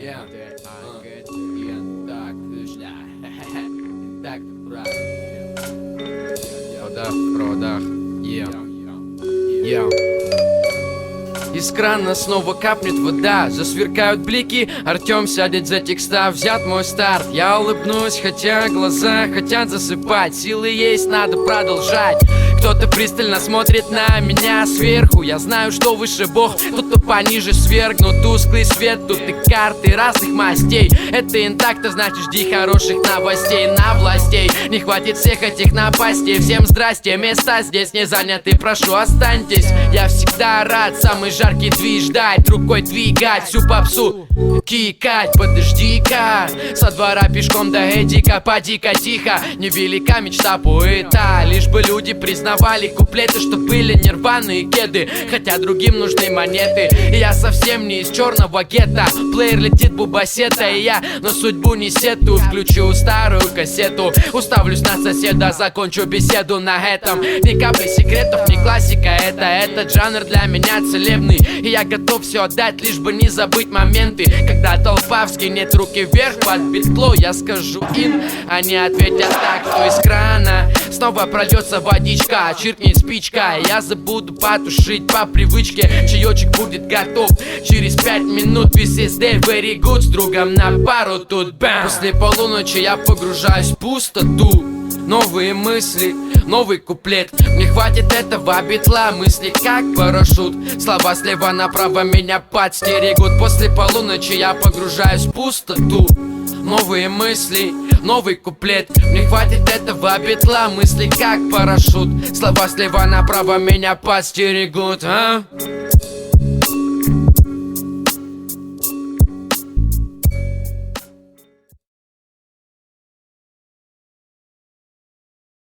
В проводах. Из крана снова капнет вода, засверкают блики, Артем сядет за текста, взят мой старт. Я улыбнусь, хотя глаза хотят засыпать, силы есть, надо продолжать. Кто-то пристально смотрит на меня сверху, я знаю, что выше Бог, кто-то пониже свергнут. Тусклый свет, тут и карты разных мастей. Это интакт, а значит жди хороших новостей. На властей не хватит всех этих напастей. Всем здрасте, места здесь не заняты, прошу останьтесь. Я всегда рад самый жаркий движ дать, рукой двигать, всю попсу кикать. Подожди-ка, со двора пешком до Эдика, поди-ка тихо. Невелика мечта поэта, лишь бы люди признавали куплеты, что были нирваны и кеды, хотя другим нужны монеты. И я совсем не из черного гетто, плеер летит бубасета, и я на судьбу не сетую. Включу старую кассету, уставлюсь на соседа, закончу беседу на этом. Ни капли секретов, ни классика, этот жанр для меня целебный, и я готов все отдать, лишь бы не забыть моменты. Когда толпа вскинет руки вверх под битло, я скажу им, они ответят так, что из крана снова прольется водичка, чиркнет спичка, я забуду потушить по привычке. Чаечек будет готов через 5 минут. This is day very good, с другом на пару тут бам. После полуночи я погружаюсь в пустоту. Новые мысли, новый куплет. Мне хватит этого битла, мысли как парашют. Слова слева направо меня подстерегут. После полуночи я погружаюсь в пустоту. Новые мысли, новый куплет. Мне хватит этого битла, мысли как парашют. Слова слева направо меня подстерегут,